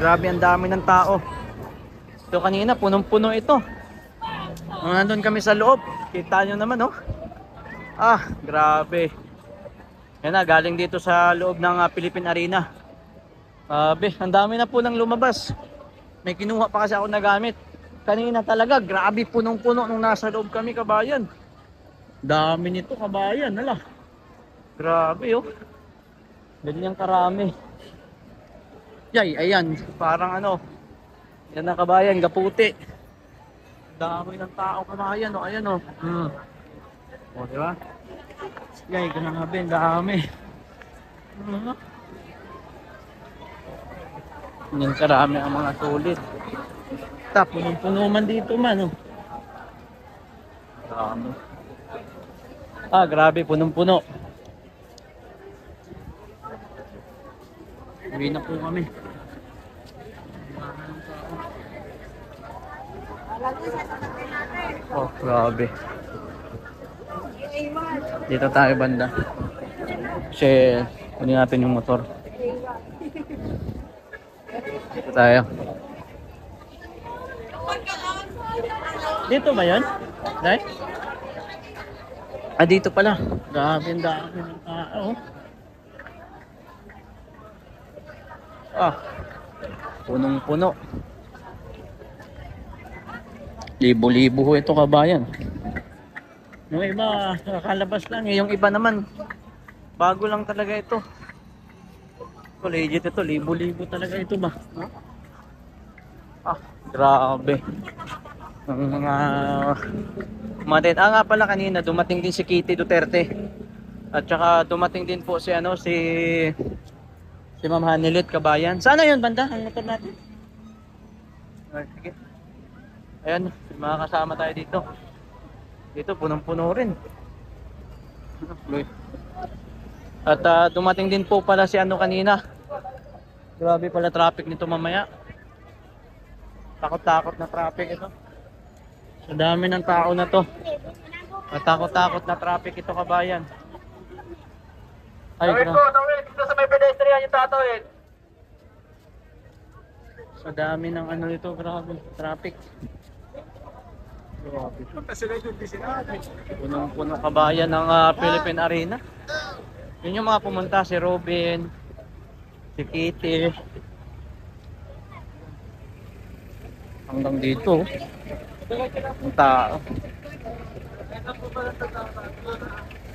Grabe, ang dami ng tao. Ito kanina, punong-puno ito. Nung nandun kami sa loob, kita nyo naman, oh. Ah, grabe. Yan na, galing dito sa loob ng Philippine Arena. Grabe, ang dami na po nang lumabas. May kinuha pa kasi ako na gamit. Kanina talaga, grabe, punong-puno nung nasa loob kami, kabayan. Dami nito, kabayan, hala. Grabe, oh. Ganyang karami. Yay, ayan, parang ano, yan na, kabayan, Gaputi. Dami ng tao, kabayan, oh, ayan, oh. O, diba? Yay, grabe, dami. Yan, karami ang mga sulit. Punong-puno man dito man, oh. Dami. Ah, grabe, punong-puno. Uwi na po kami. Oh, grabe. Dito tayo banda. Kasi kunin natin yung motor. Dito tayo. Dito ba yan? Dahil? Ah, dito pala. Grabe, ang dami ng tao. Ah, punong-puno. Libo-libo ho ito, kabayan. Yung iba, kakalabas lang. Yung iba naman, bago lang talaga ito. Ito, legit ito. Libo-libo talaga ito ba? Ah, grabe. Ang mga umatin. Ah, nga pala kanina, dumating din si Kitty Duterte. At saka dumating din po si ano, si Ma'am Hanilit, kabayan. Sana yun, banda? Ang motor natin. Sige. Ayan, mga kasama tayo dito. Dito, punong-puno rin. At dumating din po pala si ano kanina. Grabe pala traffic nito mamaya. Takot-takot na traffic ito. Sa dami ng tao na to. At takot-takot na traffic ito, kabayan. Ay, grabe. Dito sa may pedestrian yung tatawid. Sa dami ng ano nito, grabe, traffic. Grabe. Punong-puno, kabayan ng Philippine Arena. Yun yung mga pumunta, si Robin, si Kitty. Hanggang dito, ang tao.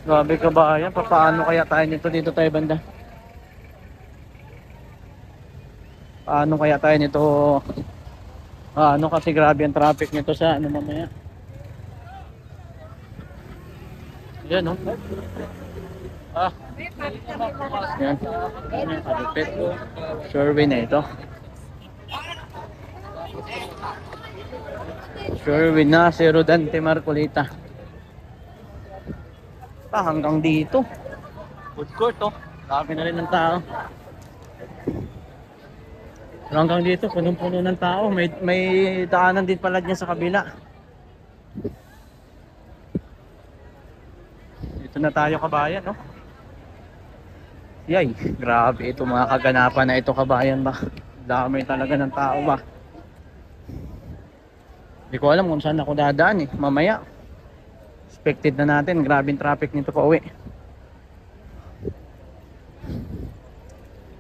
Grabe, kabayan, paano kaya tayo dito tayo banda? Paano kaya tayo nito? Ano kasi grabe ang traffic nito sa ano mamaya. Yan, no? Ah. Yan. Kalupit. Sherwin na ito. Sherwin na si Rodante Marcolita. Hanggang dito. Food court, oh. Dami na rin ng tao. Hanggang dito, punong-puno ng tao. May daanan din pala dyan sa kabila. Dito na tayo, kabayan, no? Yay, grabe ito mga kaganapan na ito, kabayan ba? Dami talaga ng tao ba? Hindi ko alam kung saan ako dadaan eh. Mamaya. Expected na natin. Grabe yung traffic nito pa uwi.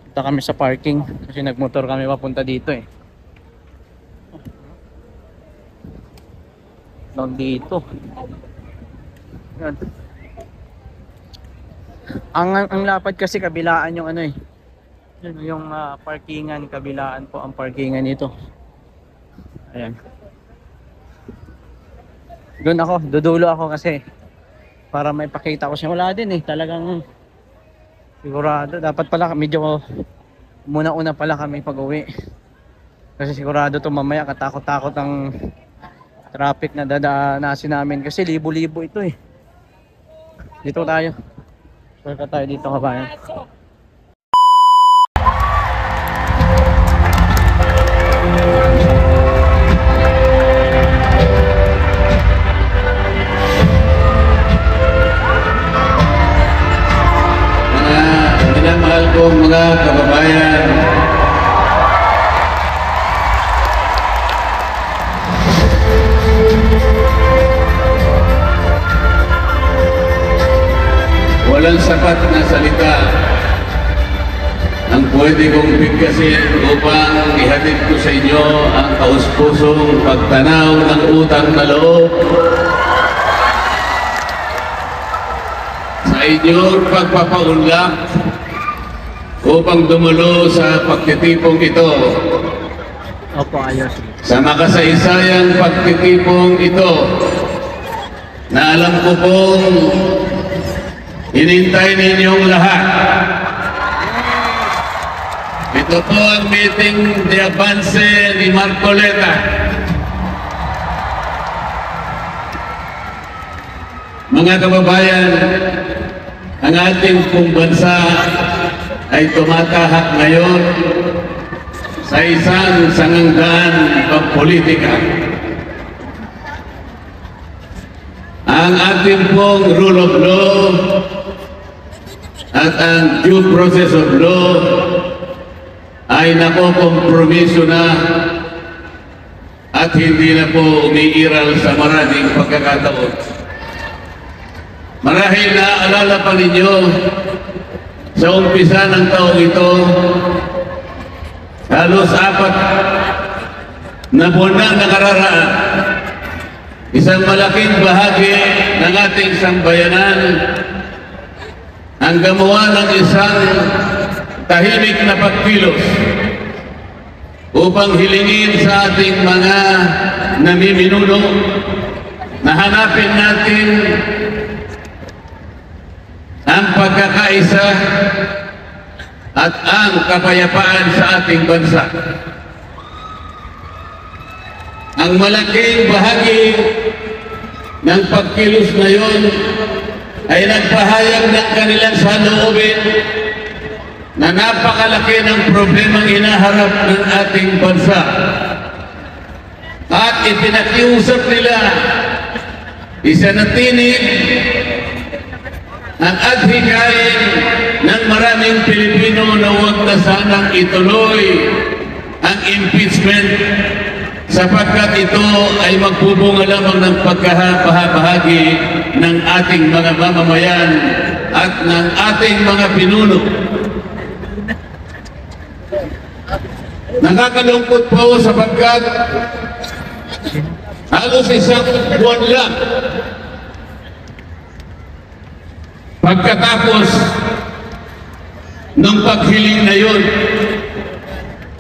Punta kami sa parking kasi nagmotor kami papunta dito eh. Doon dito. Yan. Ang lapad kasi kabilaan yung ano eh. Yung parkingan, kabilaan po ang parkingan nito. Ayan. Doon ako, dudulo ako kasi para may pakita ko siya. Wala din eh, talagang sigurado. Dapat pala medyo muna-una pala kami pag uwi. Kasi sigurado to mamaya katakot-takot ang traffic na dadanasin namin. Kasi libo-libo ito eh. Dito tayo. Sure ka tayo dito, kabayan. Mahal kong mga kababayan, walang sapat na salita ang pwede kong bigkasin upang ihatid ko sa inyo ang kaus-pusong pagtanaw ng utang na loob sa inyong pagpapaunlak upang dumulo sa pagtitipong ito. Opo, ayos. Sa makasaysayang pagtitipong ito na alam ko pong hinintay ninyong lahat. Ito po ang meeting de avance ni Marcoleta. Mga kababayan, ang ating pong bansa ay tumatahak ngayon sa isang sanganggaan pagpolitika. Ang ating pong rule of law at ang due process of law ay nakokompromiso na at hindi na po umiiral sa maraming pagkakataon. Marahil naaalala pa ninyo sa umpisa ng taong ito, halos 4 na buwan na nakararaan, isang malaking bahagi ng ating sambayanan ang gumawa ng isang tahimik na pagkilos upang hilingin sa ating mga namiminuno na hanapin natin ang pagkakaisa at ang kapayapaan sa ating bansa. Ang malaking bahagi ng pagkilos na yon ay nagpahayag ng kanilang saloobin na napakalaki ng problemang hinaharap ng ating bansa. At ipinakiusap nila isanatinig ang adhikain ng maraming Pilipino na huwag na sanang ituloy ang impeachment sapagkat ito ay magbubunga lamang ng pagkabahagi ng ating mga mamamayan at ng ating mga pinuno. Nakakalungkot po sapagkat halos isang buwan lang pagkatapos ng paghiling na yun,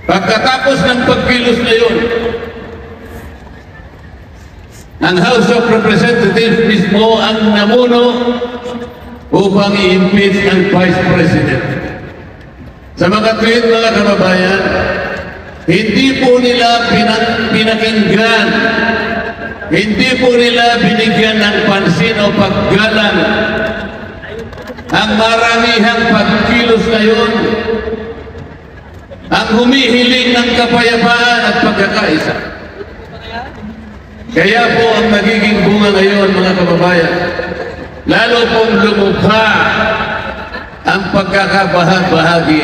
pagkatapos ng pagkilos na yun, ang House of Representatives mismo ang namuno upang i-impeach ang Vice President. Sa mga tweet, mga kababayan, hindi po nila pinakinggan, hindi po nila binigyan ng pansin o paggalang ang maramihang pagkilos na yun, ang humihiling ng kapayapaan at pagkakaisa. Kaya po ang nagiging bunga ngayon, mga kababayan, lalo pong lumubha ang pagkakabahagi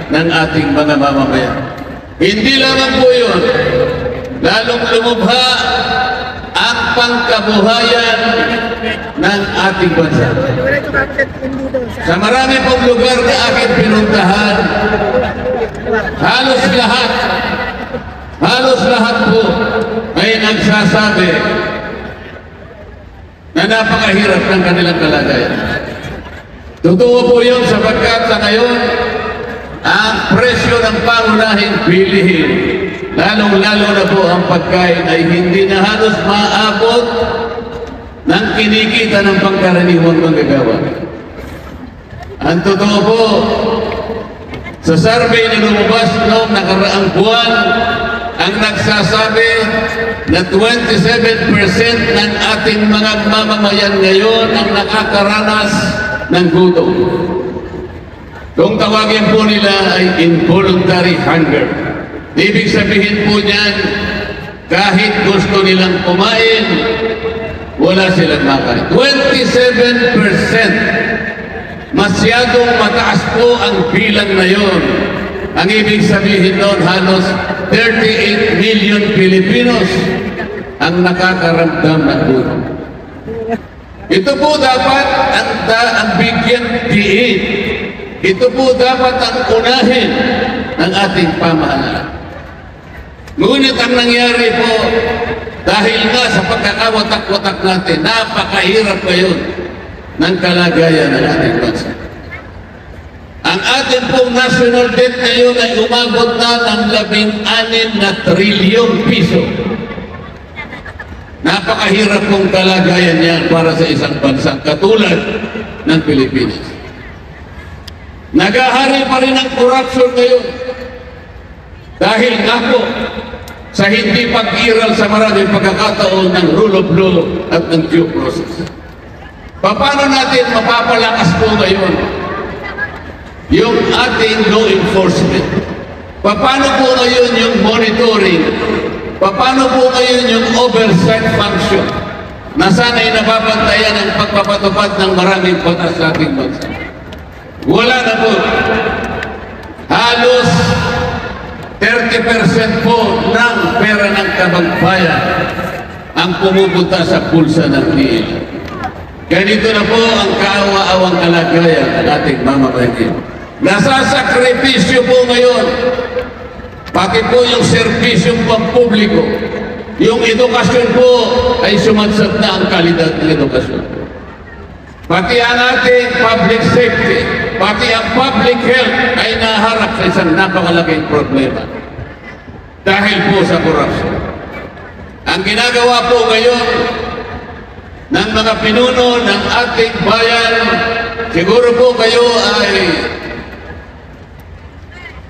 ng ating mga mamamayan. Hindi lamang po yun, lalong lumubha ang pangkabuhayan ng ating bansa. Sa marami pong lugar na aking pinuntahan, halos lahat po ay nagsasabi na napakahirap ng kanilang kalagayan. Totoo po yun sapagkat sa ngayon, ang presyo ng pangunahing bilihin, lalong-lalo na po ang pagkain ay hindi na halos maabot ng kinikita ng pangkaraniwang manggagawa. Ang totoo po, sa survey na lumabas noong nakaraang buwan, ang nagsasabi na 27% ng ating mga mamamayan ngayon ang nakakaranas ng gutom. Kung tawagin po nila ay involuntary hunger. Ibig sabihin po niyan, kahit gusto nilang kumain, wala silang makain. 27%. Masyadong mataas po ang bilang na yon. Ang ibig sabihin noon, halos 38 million Filipinos ang nakakaramdam ng gutom. Ito po dapat ang bigyan diin. Ito po dapat ang unahin ng ating pamahalaan. Ngunit ang nangyari po, dahil nga sa pagkakawatak-watak natin, napakahirap ngayon ng kalagayan ng ating bansa. Ang ating pong national debt ngayon ay umabot na ng 16 na trilyong piso. Napakahirap pong kalagayan yan para sa isang bansa katulad ng Pilipinas. Nagahari pa rin ang corruption ngayon. Dahil nga po sa hindi pag-iral sa maraming pagkakataon ng rule of law at ng due process. Paano natin mapapalakas po ngayon yung ating law enforcement? Paano po ngayon yung monitoring? Paano po ngayon yung oversight function na sana'y nababantayan ang pagpapatupad ng maraming batas sa ating bansa? Wala na po. Halos 30% po ng pera ng kabagbayan ang pumupunta sa pulsa ng DA. Ganito na po ang kaawa-awang kalagayan ng ating mamamayan. Nasasakripisyo po ngayon, pati po yung serbisyong pampubliko. Yung edukasyon po ay sumadsad na ang kalidad ng edukasyon. Pati ang ating public safety, pati ang public health ay naharap sa isang napakalaking problema. Dahil po sa corruption. Ang ginagawa po ngayon ng mga pinuno ng ating bayan, siguro po kayo ay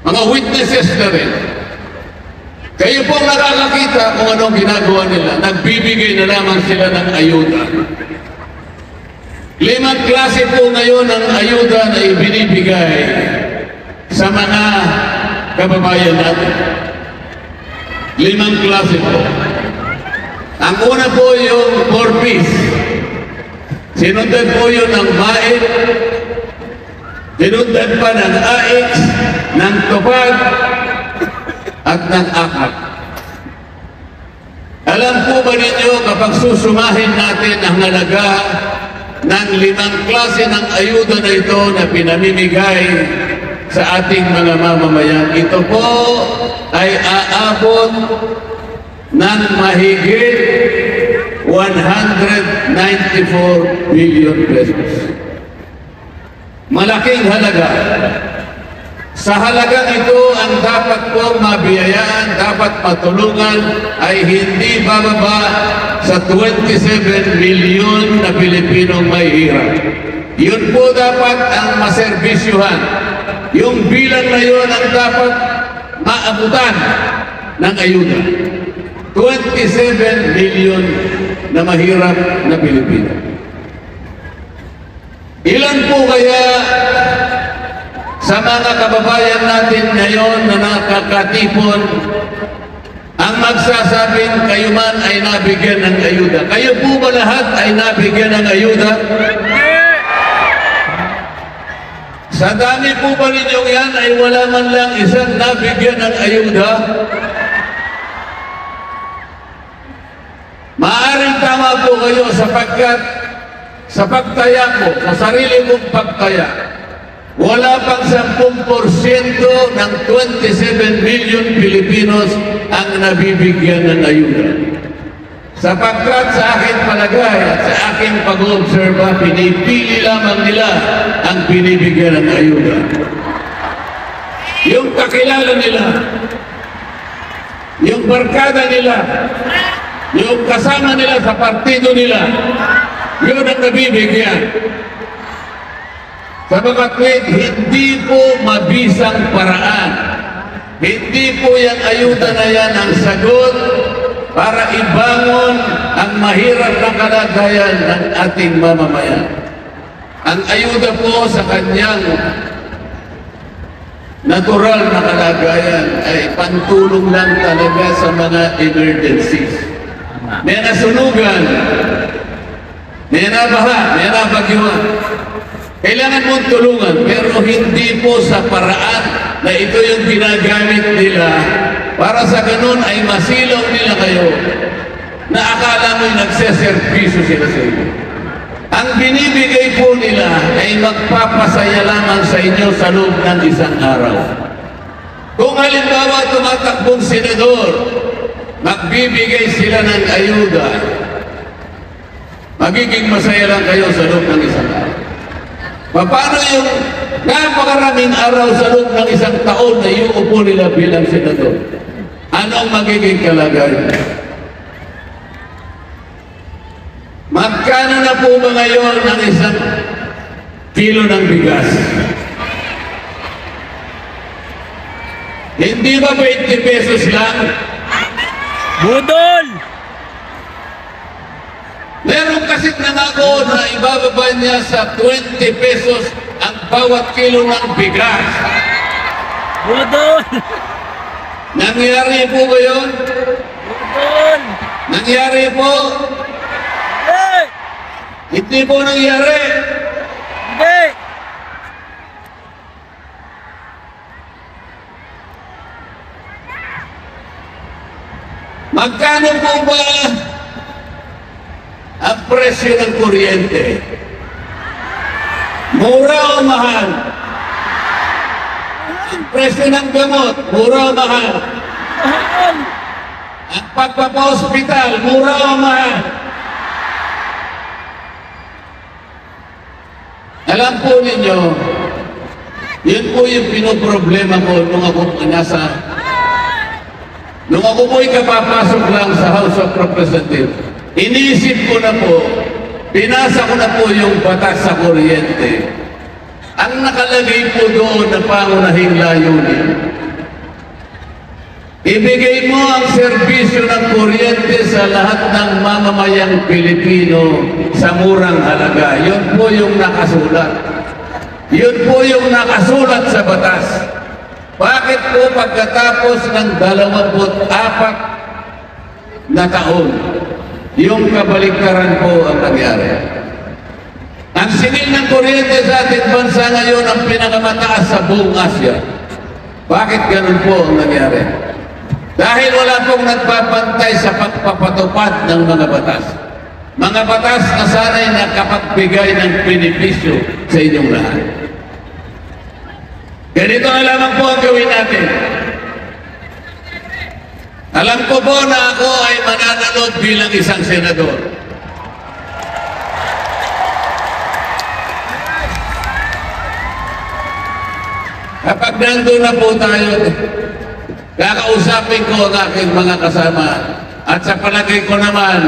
mga witnesses na rin. Kayo pong nakakakita kung anong ginagawa nila. Nagbibigay na lamang sila ng ayuda. 5 klase po ngayon ang ayuda na ibinibigay sa mga kababayan natin. 5 klase po. Ang una po yung 4Ps. Sinundan po yun ng MAED, sinundan pa ng AX, ng TUPAD, at ng AKAP. Alam po ba ninyo kapag susumahin natin ang halaga ng 5 klase ng ayuda na ito na pinamimigay sa ating mga mamamayan, ito po ay aabot ng mahigit 194 billion pesos. Malaking halaga. Sa halagang ito, ang dapat pong mabiyayaan, dapat matulungan ay hindi bababa sa 27 milyon na Pilipinong may hirap. Yun po dapat ang maserbisyuhan. Yung bilang na yun ang dapat maabutan ng ayuda. 27 milyon na mahirap na Pilipino. Ilan po kaya sa mga kababayan natin ngayon na nakakatipon ang magsasabing kayo man ay nabigyan ng ayuda? Kayo po ba lahat ay nabigyan ng ayuda? Sa dami po ba ninyong yan ay wala man lang isang nabigyan ng ayuda? Maaring tama po kayo sapagkat sa pagtaya mo, sa sarili mong pagtaya, wala pang 10% ng 27 million Pilipinos ang nabibigyan ng ayuda. Sapagkat sa aking palagay at sa aking pag-oobserba, pinipili lamang nila ang binibigyan ng ayuda. Yung kakilala nila, yung barkada nila, yung kasama nila sa partido nila, yun ang nabibigyan. Sabagat hindi po mabisang paraan. Hindi po yung ayuda na yan ang sagot para ibangon ang mahirap na kalagayan ng ating mamamayan. Ang ayuda po sa kanyang natural na kalagayan ay pantulong lang talaga sa mga emergencies. May nasunugan, may nabaha, may nabagyuhan. Kailangan mong tulungan, pero hindi po sa paraan na ito yung ginagamit nila para sa ganun ay masilong nila kayo na akala mo'y nagseservisyo sila sa iyo. Ang binibigay po nila ay magpapasaya lamang sa inyo sa loob ng isang araw. Kung halimbawa tumatakbong senador, magbibigay sila ng ayuda, magiging masaya lang kayo sa loob ng isang araw. Paano yung napakaraming araw sa loob ng isang taon na iuupo nila bilang senador? Anong magiging kalagayan? Magkano na po ba ngayon ng isang kilo ng bigas? Hindi ba 20 pesos lang? Budol! Meron kasi nangako na ibababa niya sa 20 pesos ang bawat kilo ng bigas. Budol! Nangyari po ba yun? Budol! Nangyari po? Hey! Hindi po nangyari. Hey! Magkano po ba ang presyo ng kuryente? Mura o mahal? Ang presyo ng gamot, mura o mahal? Ang pagpapa-hospital, mura o mahal? Alam po ninyo, yun po yung pinoproblema ko nung ako po'y kapapasok lang sa House of Representatives. Iniisip ko na po, pinasa ko na po yung batas sa kuryente. Ang nakalagay po doon na pangunahing layunin, ibigay mo ang serbisyo ng kuryente sa lahat ng mamamayang Pilipino sa murang halaga. Yun po yung nakasulat. Yun po yung nakasulat sa batas. Bakit po pagkatapos ng 24 na taon, yung kabaliktaran po ang nangyari? Ang singil ng kuryente sa ating bansa ngayon ang pinakamataas sa buong Asya. Bakit ganun po ang nangyari? Dahil wala pong nagpapantay sa pagpapatupad ng mga batas. Mga batas na sana'y nakapagbigay ng benepisyo sa inyong lahat. Ganito na lamang po ang gawin natin. Alam ko po na ako ay mananalo bilang isang senador. Kapag nandun na po tayo, kakausapin ko ang aking mga kasama at sa palagay ko naman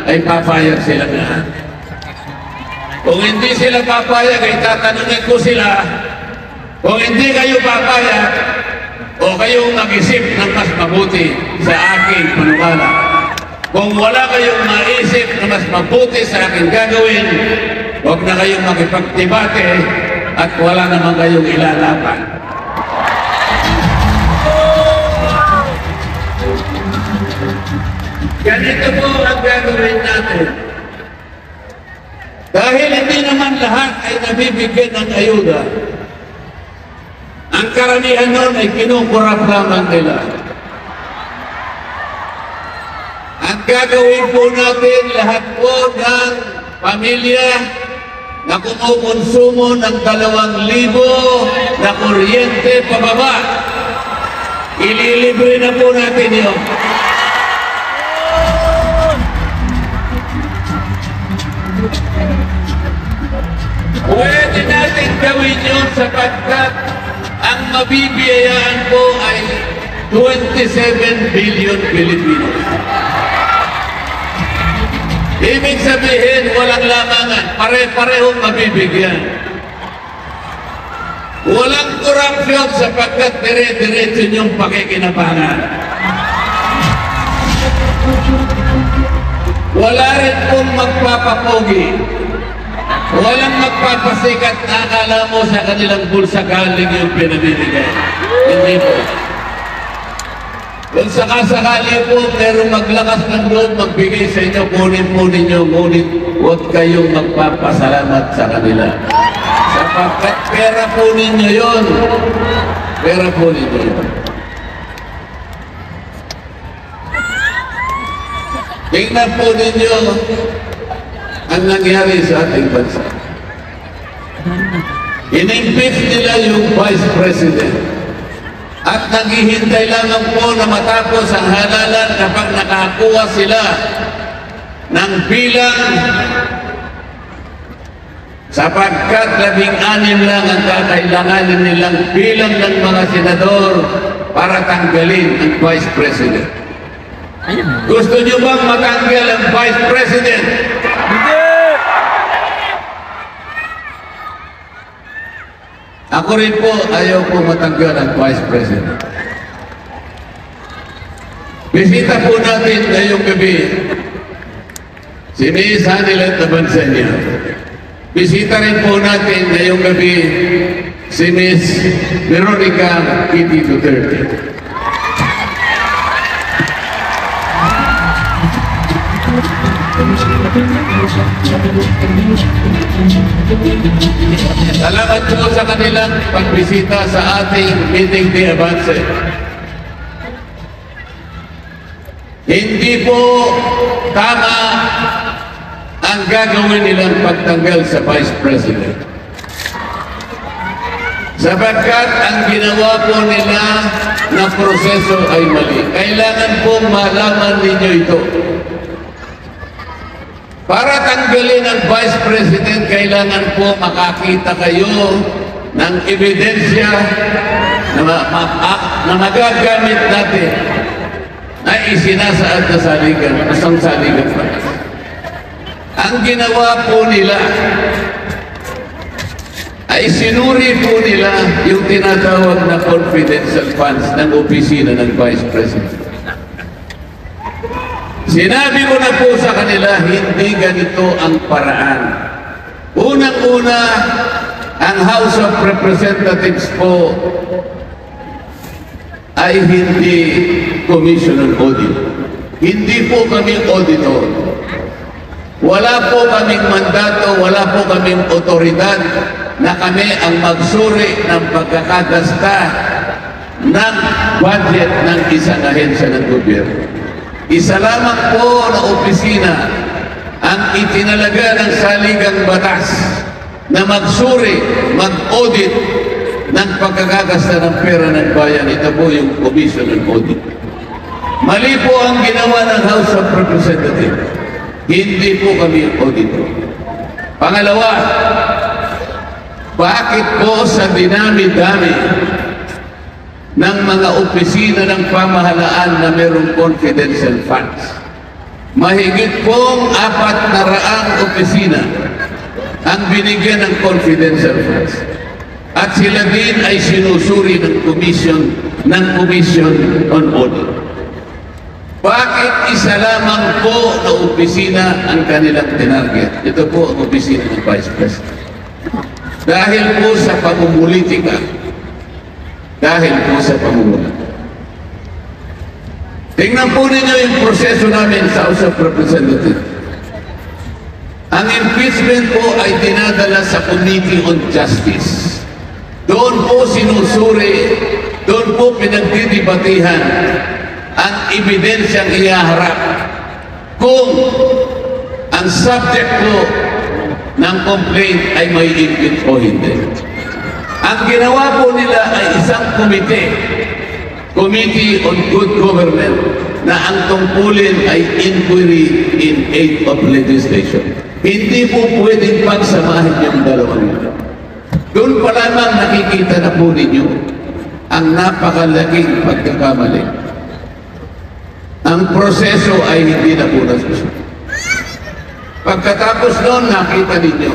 ay papayag sila na. Kung hindi sila papayag ay tatanungin ko sila. Kung hindi kayo papayag o kayong mag-isip ng mas mabuti sa aking panukala. Kung wala kayong maisip na mas mabuti sa aking gagawin, huwag na kayong makipagdebate at wala naman kayong ilalaban. Ganito po ang gagawin natin. Dahil hindi naman lahat ay nabibigyan ng ayuda, ang karamihan nun ay kinukurap lamang nila. Ang gagawin po natin, lahat po ng pamilya na kumukonsumo ng 2,000 na kuryente pababa, ililibre na po natin yun. Pwede natin gawin yun sapagkat ang mabibiyayaan po ay 27 billion Pilipinos. Ibig sabihin, walang lamangan, pare-parehong mabibigyan. Walang korupsyon sapagkat dire-diretso niyong pakikinabangan. Wala rin pong magpapapogi. Walang magpapasikat na akala mo sa kanilang bulsa galing yung pinabibigay. Hindi po. Kung sakasakali po, merong maglakas ng loob, magbigay sa inyo, kunin po ninyo, ngunit huwag kayong magpapasalamat sa kanila. Sapagkat pera po ninyo yun. Pera po ninyo yun. Tingnan po ninyo ang nangyari sa ating bansa. In-impeach nila yung Vice President at naghihintay lamang po na matapos ang halalan kapag nakakuha sila ng bilang, sapagkat 16 lang ang kakailanganin nilang bilang ng mga senador para tanggalin ang Vice President. Gusto nyo bang matanggal ang Vice President? Hindi! Ako rin po, ayaw po matanggal ang Vice President. Bisita po natin ngayong gabi si Miss Hanilet Abansanya. Bisita rin po natin ngayong gabi si Miss Veronica Kitty Duterte. Salamat po sa kanilang pagbisita sa ating meeting de avance. Hindi po tama ang gagawin nilang pagtanggal sa Vice President. Sapagkat ang ginawa po nila na proseso ay mali. Kailangan pong malaman ninyo ito. Para tanggalin ang Vice President, kailangan po makakita kayo ng ebidensya na magagamit natin na isinasaad na saligan, isang saligan pa. Ang ginawa po nila ay sinuri po nila yung tinatawag na confidential funds ng opisina ng Vice President. Sinabi ko na po sa kanila, hindi ganito ang paraan. Unang-una, ang House of Representatives po ay hindi Commission on Audit. Hindi po kami auditor. Wala po kaming mandato, wala po kaming otoridad na kami ang magsuri ng pagkakagasta ng budget ng isang ahensya ng gobyerno. Isa lamang po na opisina ang itinalaga ng saligang batas na magsuri, mag-audit ng pagkakagasta ng pera ng bayan. Ito po yung Commission on Audit. Mali po ang ginawa ng House of Representatives. Hindi po kami auditor. Pangalawa, bakit po sa dinami-dami ng mga opisina ng pamahalaan na mayroong confidential funds, mahigit pong 400 opisina ang binigyan ng confidential funds. At sila din ay sinusuri ng Commission on Audit. Bakit isa lamang po na opisina ang kanilang tinarget? Ito po ang opisina ng Vice President. Dahil po sa pamumulitika, tingnan po ninyo yung proseso namin sa House of Representatives. Ang impeachment po ay dinadala sa Committee on Justice. Doon po sinusuri, doon po pinagdidibatihan ang ebidensyang ihaharap kung ang subject po ng complaint ay may impeach o hindi. Ang ginawa po nila ay isang Committee on Good Government, na ang tungkulin ay inquiry in aid of legislation. Hindi po pwedeng pagsamahin yung dalawang ito. Doon pa lamang nakikita na po ninyo ang napakalaking pagkakamali. Ang proseso ay hindi na po nasusunod. Pagkatapos noon, nakita ninyo,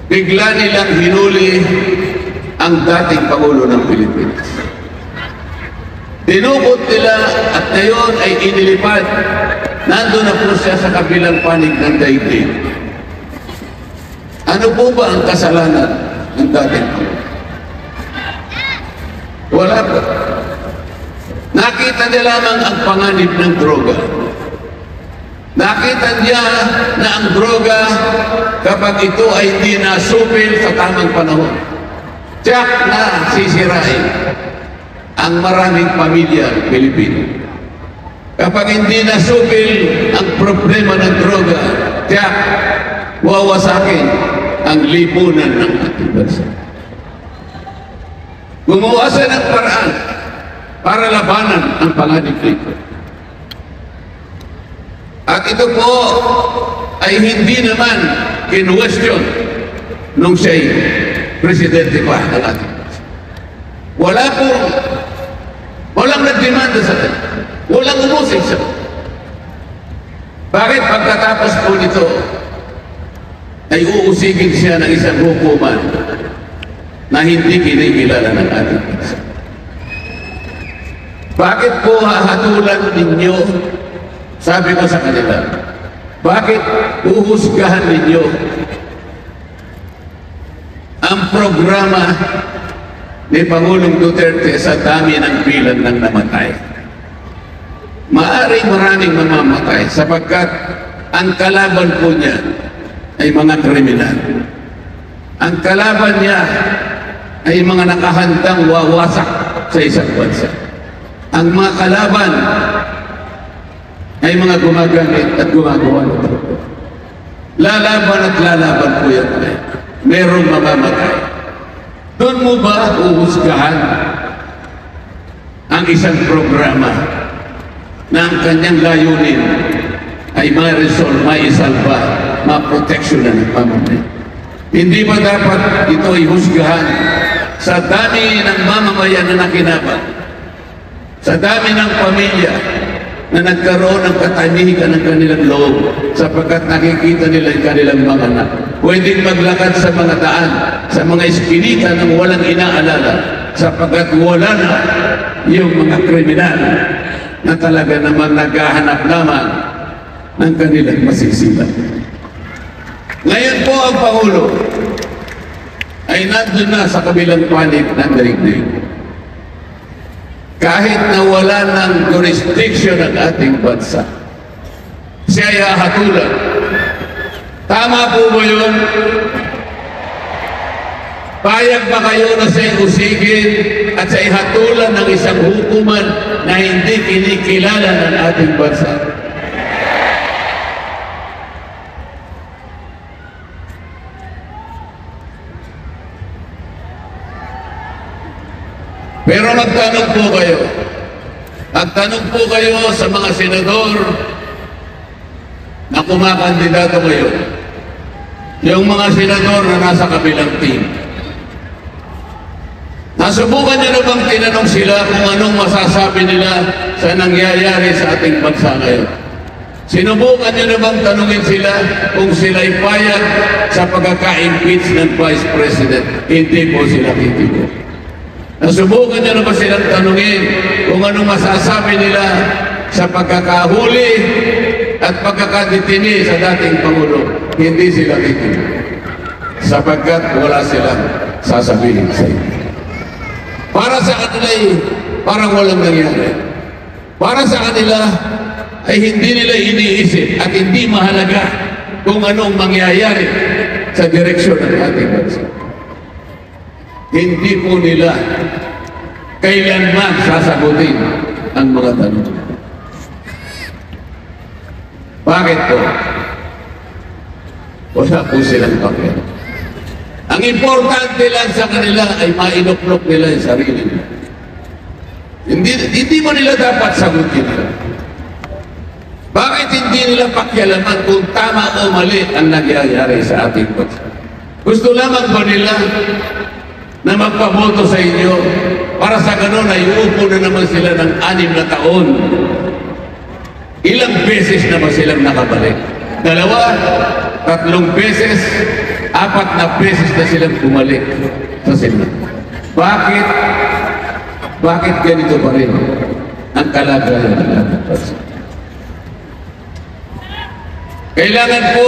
bigla nilang hinuli ang dating Pangulo ng Pilipinas. Dinukot nila at ngayon ay inilipad. Nandun na po siya sa kabilang panig ng daigdig. Ano po ba ang kasalanan ng dating Pangulo? Wala po. Nakita niya lamang ang panganib ng droga. Nakita niya na ang droga, kapag ito ay hindi nasupil sa tamang panahon, tiyak na sisirain ang maraming pamilya Pilipino. Kapag hindi nasupil ang problema ng droga, tiyak, wawasakin ang lipunan ng ating bansa. Gumawa siya ng paraan para labanan ang panganib nito. At ito po ay hindi naman kinwestiyon nung siya'y presidente pa ng ating bansa. Walang nagdemanda sa kanya. Walang umusig siya. Bakit pagkatapos po nito ay uusigin siya ng isang hukuman na hindi kinikilala ng ating bansa? Bakit po hahatulan ninyo? Sabi ko sa kanila, bakit uhusgahan ninyo ang programa ni Pangulong Duterte sa dami ng bilang ng namatay? Maaring maraming mamamatay sapagkat ang kalaban po niya ay mga kriminal. Ang kalaban niya ay mga nakahandang wawasak sa isang bansa. Ang mga kalaban ay mga gumagamit at gumagawa ng truko. Lalaban at lalaban po yan. Merong mamamatay. Doon mo ba uhusgahan ang isang programa na ang kanyang layunin ay ma-resolve, ma-isalba, ma-proteksyonan ng pamamayan? Hindi ba dapat ito ihusgahan sa dami ng mamamayan na nakinabang, sa dami ng pamilya na nagkaroon ng katahimikan ng kanilang loob sapagkat nakikita nila yung kanilang mga anak pwedeng maglakad sa mga daan, sa mga iskinita ng walang inaalala sapagkat wala na yung mga kriminal na talaga namang naghahanap lamang ng kanilang masisilan. Ngayon po ang Pangulo ay nandun na sa kabilang panig ng daigdig. Kahit na wala ng jurisdiction ng ating bansa, siya ay hahatulan. Tama po ba yun? Payag ba kayo na siya'y usigin at siya'y hatulan ng isang hukuman na hindi kinikilala ng ating bansa? Pero magtanong po kayo. Magtanong po kayo sa mga senador na kumakandidato ngayon. Yung mga senador na nasa kabilang team. Nasubukan niyo na bang tinanong sila kung anong masasabi nila sa nangyayari sa ating bansa ngayon? Sinubukan niyo na bang tanungin sila kung sila'y payag sa pagkaka-impeach ng Vice President? Hindi po sila titigo. Nasubukan niyo na ba silang tanungin kung anong masasabi nila sa pagkakahuli at pagkakadetini sa dating Pangulo? Hindi sila titigo. Sapagkat wala silang sasabihin sa inyo. Para sa kanila parang walang nangyari. Para sa kanila ay hindi nila iniisip at hindi mahalaga kung anong mangyayari sa direksyon ng ating bansa. Hindi po nila kailanman sasagutin ang mga tanong. Bakit po? Wala po silang pakialam. Ang importante lang sa kanila ay mainuklok nila yung sarili nila. Hindi mo nila dapat sagutin. Bakit hindi nila pakialaman kung tama o mali ang nangyayari sa ating bansa? Gusto lamang ba nila na magpaboto sa inyo para sa ganun ay uupo na naman sila ng 6 na taon? Ilang beses naman silang nakabalik? 2, 3 beses, 4 na beses na silang bumalik sa Senado. Bakit? Bakit ganito pa rin ang kalagayan ng ating bansa? Kailangan po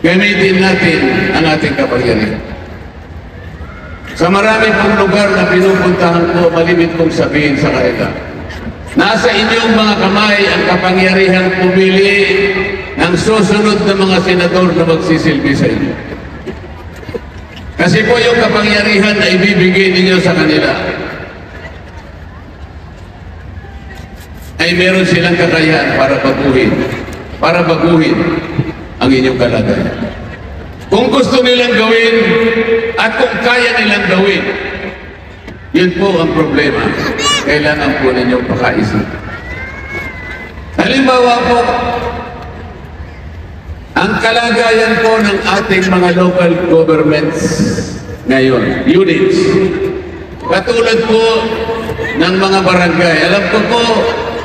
gamitin natin ang ating kapangyarihan. Sa marami pong lugar na pinupuntahan ko, malimit kong sabihin sa kanila, nasa inyong mga kamay ang kapangyarihan pumili ng susunod na mga senador na magsisilbi sa inyo. Kasi po yung kapangyarihan na ibibigay ninyo sa kanila ay ay meron silang kakayahan para baguhin ang inyong kalagayan. Kung gusto nilang gawin at kung kaya nilang gawin, yun po ang problema. Kailangan po ninyong pakaisip. Halimbawa po, ang kalagayan po ng ating mga local governments ngayon, units, katulad po ng mga barangay. Alam ko po,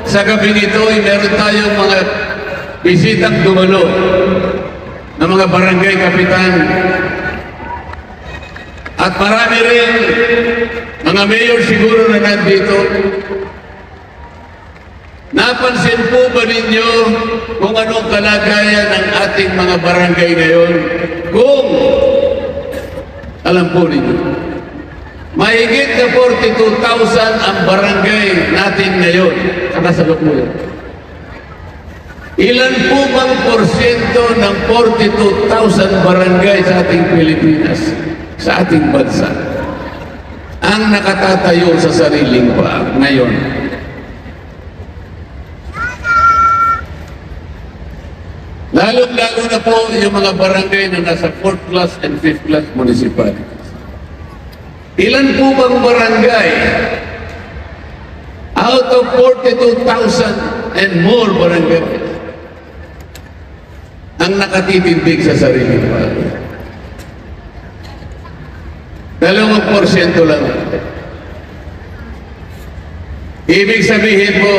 sa gabi nito ay meron tayong mga bisitang dumalo ng mga barangay kapitan. At marami rin mga mayor siguro na nandito. Napansin po ba ninyo kung anong kalagayan ng ating mga barangay ngayon? Kung alam po ninyo, mahigit na 42,000 ang barangay natin ngayon sa kasalukuyan. Ilan po bang porsyento ng 42,000 barangay sa ating Pilipinas, sa ating bansa, ang nakatatayo sa sariling paa ngayon? Lalong-lalo na po yung mga barangay na nasa 4th class and 5th class municipalities. Ilan po bang barangay out of 42,000 and more barangay ang nakatitindig sa sarili pa? 2% lang. Ibig sabihin po,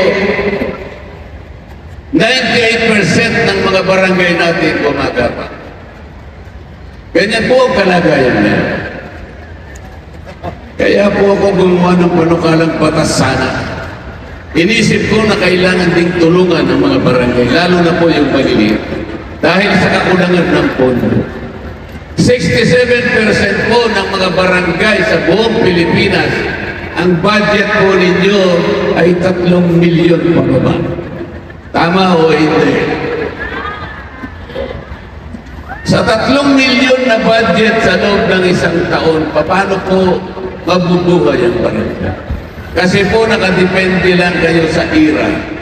98% ng mga barangay natin gumagapang. Ganyan po ang kalagayan niya. Kaya po ako gumawa ng panukalang batas sana. Inisip ko na kailangan ding tulungan ng mga barangay, lalo na po yung maliliit. Dahil sa kakulangan ng pondo. 67% po ng mga barangay sa buong Pilipinas, ang budget po ninyo ay 3 milyon pababa. Tama o hindi? Sa 3 milyon na budget sa loob ng isang taon, paano po mabubuhay ang barangay? Kasi po nakadepende lang kayo sa IRA.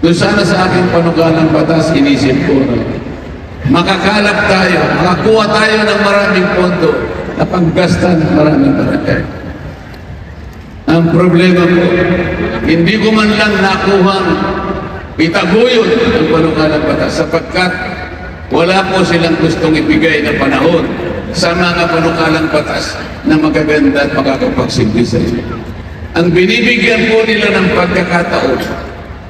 Doon sana sa aking panukalang batas, inisip ko na makakalap tayo, makakuha tayo ng maraming pondo na panggasta ng maraming barangay. Ang problema po, hindi ko man lang nakuhang itaguyod ang panukalang batas sapagkat wala po silang gustong ibigay na panahon sa mga panukalang batas na magaganda at makakapagsilbi sa inyo. Ang binibigyan po nila ng pagkakataon,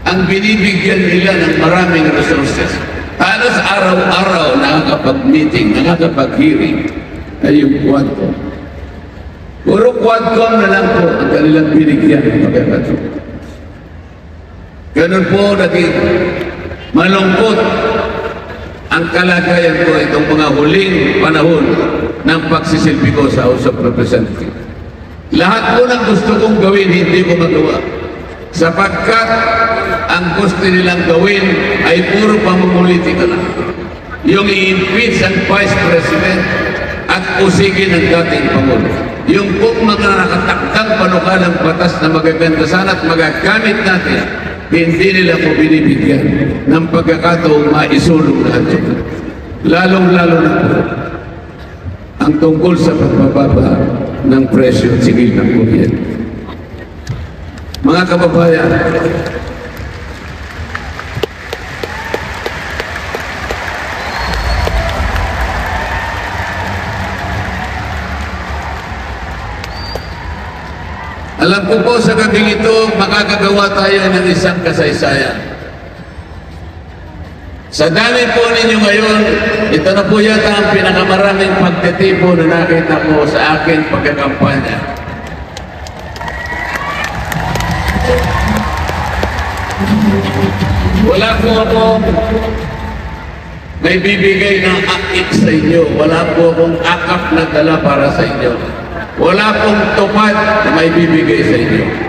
ang binibigyan nila ng maraming resources, halos araw-araw nakakapag-meeting, nakakapag-hearing ay yung Quadcom. Puro Quadcom na lang po ang kanilang binigyan ng pagkakataon. Ganun po naging malungkot ang kalagayan ko itong mga huling panahon ng pagsisilbi ko sa House of Representatives. Lahat po ng gusto kong gawin, hindi ko magawa. Sapagkat ang gusto nilang gawin ay puro pamumulitika lang. Yung i-impeach ang Vice President at usigin ang dating Pangulo. Yung kung mga nakatakdang panukalang batas na magaganda sana at magagamit natin, hindi nila ko binibigyan ng pagkakataong maisulong lahat yun. Lalong-lalo na po ang tungkol sa pagbababa ng presyo at sigil ng kuryente. Mga kababayan, alam ko po sa gabing ito, makakagawa tayo ng isang kasaysayan. Sa dami po ninyo ngayon, ito na po yata ang pinakamaraming pagtitipo na nakita ko sa akin pagkakampanya. Wala po ako may bibigay ng akit sa inyo. Wala po akong akap na dala para sa inyo. Wala pong tupad na may bibigay sa inyo.